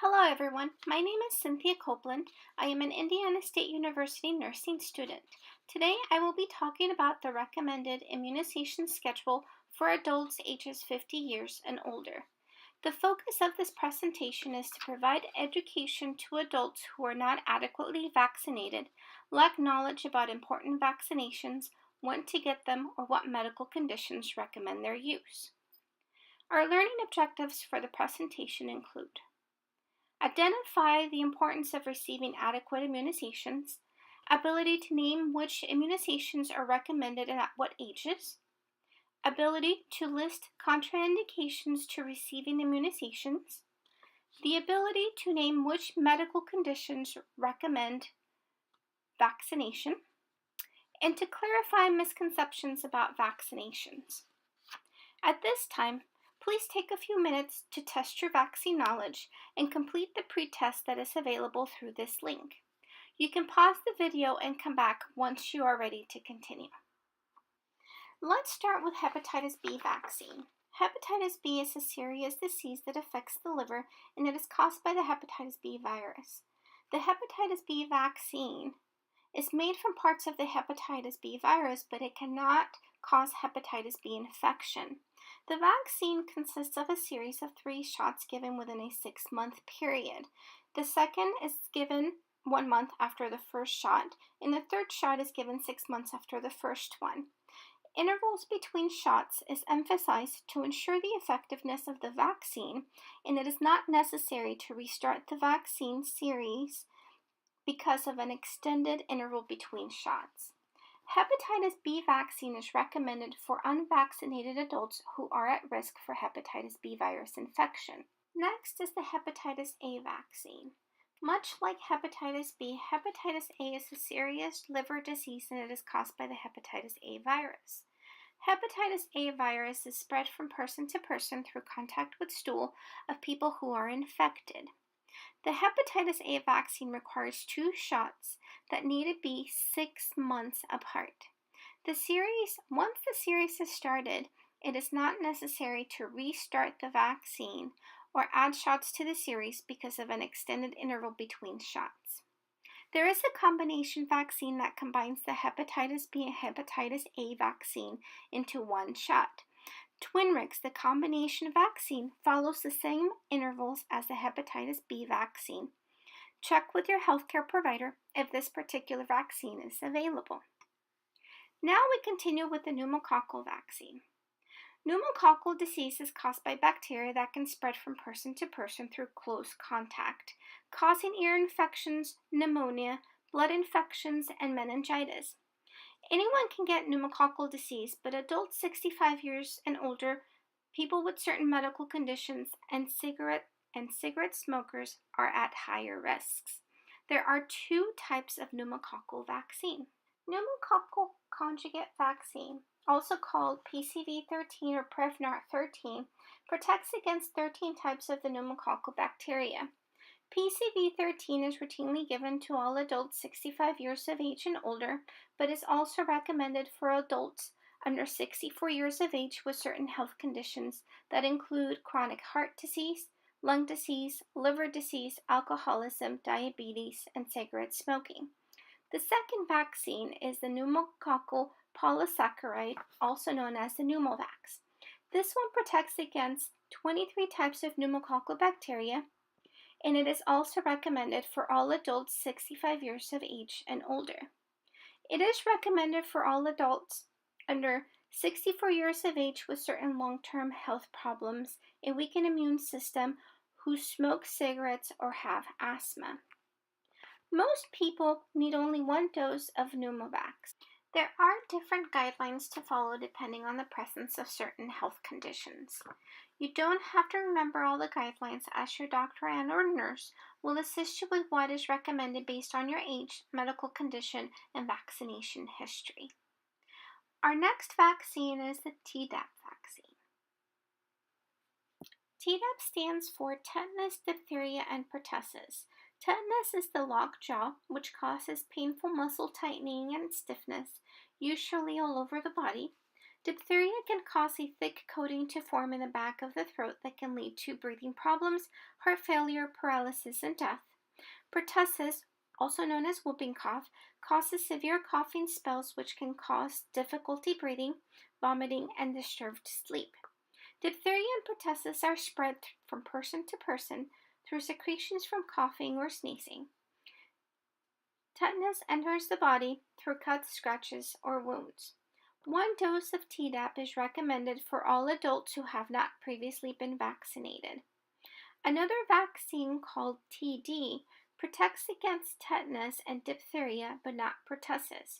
Hello everyone, my name is Cynthia Copeland. I am an Indiana State University nursing student. Today I will be talking about the recommended immunization schedule for adults ages 50 years and older. The focus of this presentation is to provide education to adults who are not adequately vaccinated, lack knowledge about important vaccinations, want to get them, or what medical conditions recommend their use. Our learning objectives for the presentation include: identify the importance of receiving adequate immunizations, ability to name which immunizations are recommended and at what ages, ability to list contraindications to receiving immunizations, the ability to name which medical conditions recommend vaccination, and to clarify misconceptions about vaccinations. At this time, please take a few minutes to test your vaccine knowledge and complete the pretest that is available through this link. You can pause the video and come back once you are ready to continue. Let's start with hepatitis B vaccine. Hepatitis B is a serious disease that affects the liver, and it is caused by the hepatitis B virus. The hepatitis B vaccine is made from parts of the hepatitis B virus, but it cannot cause hepatitis B infection. The vaccine consists of a series of 3 shots given within a 6-month period. The second is given 1 month after the first shot, and the third shot is given 6 months after the first one. Intervals between shots is emphasized to ensure the effectiveness of the vaccine, and it is not necessary to restart the vaccine series because of an extended interval between shots. Hepatitis B vaccine is recommended for unvaccinated adults who are at risk for hepatitis B virus infection. Next is the hepatitis A vaccine. Much like hepatitis B, hepatitis A is a serious liver disease, and it is caused by the hepatitis A virus. Hepatitis A virus is spread from person to person through contact with stool of people who are infected. The hepatitis A vaccine requires 2 shots that need to be 6 months apart. Once the series is started, it is not necessary to restart the vaccine or add shots to the series because of an extended interval between shots. There is a combination vaccine that combines the hepatitis B and hepatitis A vaccine into 1 shot. Twinrix, the combination vaccine, follows the same intervals as the hepatitis B vaccine. Check with your healthcare provider if this particular vaccine is available. Now we continue with the pneumococcal vaccine. Pneumococcal disease is caused by bacteria that can spread from person to person through close contact, causing ear infections, pneumonia, blood infections, and meningitis. Anyone can get pneumococcal disease, but adults 65 years and older, people with certain medical conditions, and cigarette smokers are at higher risks. There are 2 types of pneumococcal vaccine. Pneumococcal conjugate vaccine, also called PCV13 or Prevnar 13, protects against 13 types of the pneumococcal bacteria. PCV13 is routinely given to all adults 65 years of age and older, but is also recommended for adults under 64 years of age with certain health conditions that include chronic heart disease, lung disease, liver disease, alcoholism, diabetes, and cigarette smoking. The second vaccine is the pneumococcal polysaccharide, also known as the Pneumovax. This one protects against 23 types of pneumococcal bacteria, and it is also recommended for all adults 65 years of age and older. It is recommended for all adults under 64 years of age with certain long-term health problems, a weakened immune system, who smoke cigarettes or have asthma. Most people need only 1 dose of Pneumovax. There are different guidelines to follow depending on the presence of certain health conditions. You don't have to remember all the guidelines, as your doctor and or nurse will assist you with what is recommended based on your age, medical condition, and vaccination history. Our next vaccine is the Tdap vaccine. Tdap stands for tetanus, diphtheria, and pertussis. Tetanus is the locked jaw, which causes painful muscle tightening and stiffness, usually all over the body. Diphtheria can cause a thick coating to form in the back of the throat that can lead to breathing problems, heart failure, paralysis, and death. Pertussis, also known as whooping cough, causes severe coughing spells which can cause difficulty breathing, vomiting, and disturbed sleep. Diphtheria and pertussis are spread from person to person through secretions from coughing or sneezing. Tetanus enters the body through cuts, scratches, or wounds. 1 dose of Tdap is recommended for all adults who have not previously been vaccinated. Another vaccine called TD protects against tetanus and diphtheria but not pertussis.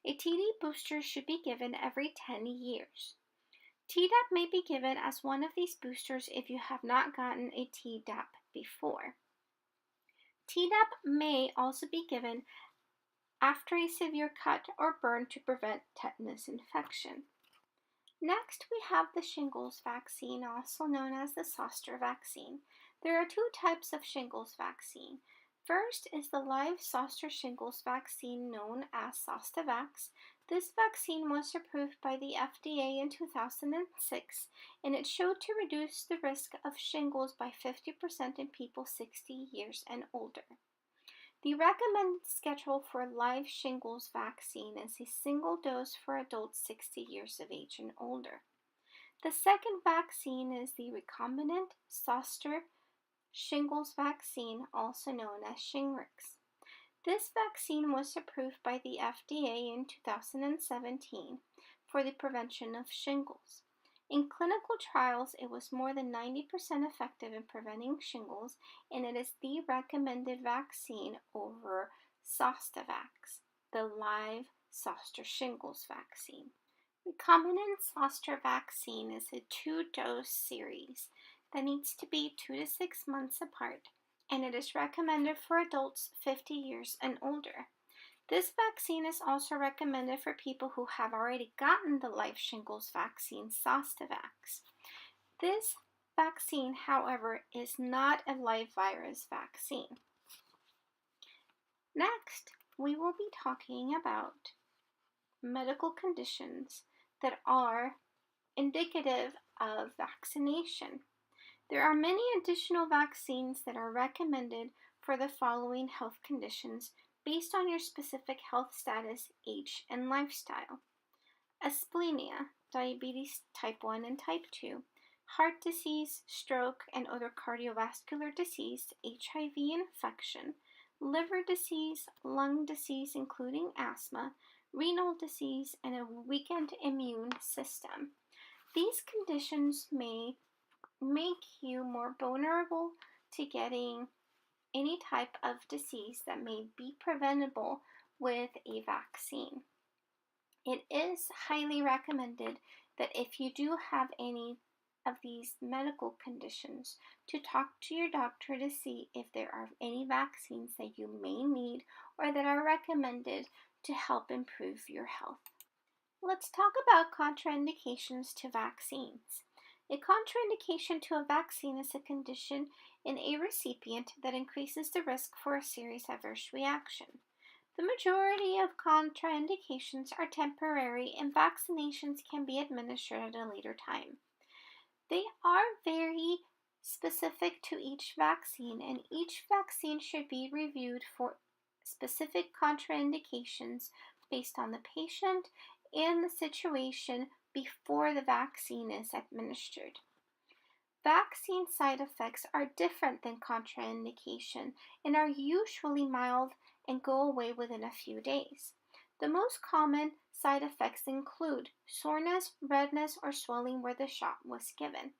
A TD booster should be given every 10 years. Tdap may be given as one of these boosters if you have not gotten a Tdap before. Tdap may also be given after a severe cut or burn to prevent tetanus infection. Next, we have the shingles vaccine, also known as the zoster vaccine. There are 2 types of shingles vaccine. First is the live zoster shingles vaccine known as Zostavax. This vaccine was approved by the FDA in 2006, and it showed to reduce the risk of shingles by 50% in people 60 years and older. The recommended schedule for live shingles vaccine is a single dose for adults 60 years of age and older. The second vaccine is the recombinant zoster shingles vaccine, also known as Shingrix. This vaccine was approved by the FDA in 2017 for the prevention of shingles. In clinical trials, it was more than 90% effective in preventing shingles, and it is the recommended vaccine over Zostavax, the live zoster shingles vaccine. Recombinant zoster vaccine is a 2-dose series that needs to be 2 to 6 months apart, and it is recommended for adults 50 years and older. This vaccine is also recommended for people who have already gotten the live shingles vaccine, Zostavax. This vaccine, however, is not a live virus vaccine. Next, we will be talking about medical conditions that are indicative of vaccination. There are many additional vaccines that are recommended for the following health conditions based on your specific health status, age, and lifestyle: asplenia, diabetes type 1 and type 2, heart disease, stroke, and other cardiovascular disease, HIV infection, liver disease, lung disease including asthma, renal disease, and a weakened immune system. These conditions may make you more vulnerable to getting any type of disease that may be preventable with a vaccine. It is highly recommended that if you do have any of these medical conditions, to talk to your doctor to see if there are any vaccines that you may need or that are recommended to help improve your health. Let's talk about contraindications to vaccines. A contraindication to a vaccine is a condition in a recipient that increases the risk for a serious adverse reaction. The majority of contraindications are temporary, and vaccinations can be administered at a later time. They are very specific to each vaccine, and each vaccine should be reviewed for specific contraindications based on the patient and the situation before the vaccine is administered. Vaccine side effects are different than contraindication and are usually mild and go away within a few days. The most common side effects include soreness, redness, or swelling where the shot was given.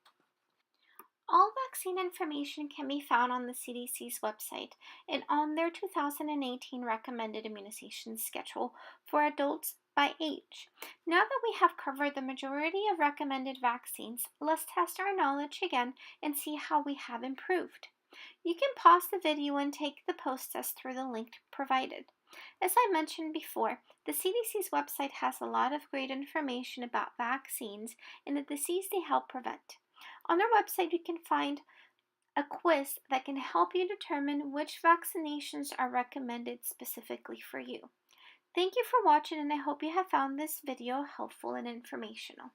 All vaccine information can be found on the CDC's website and on their 2018 recommended immunization schedule for adults by age. Now that we have covered the majority of recommended vaccines, let's test our knowledge again and see how we have improved. You can pause the video and take the post test through the link provided. As I mentioned before, the CDC's website has a lot of great information about vaccines and the disease they help prevent. On their website, you can find a quiz that can help you determine which vaccinations are recommended specifically for you. Thank you for watching, and I hope you have found this video helpful and informational.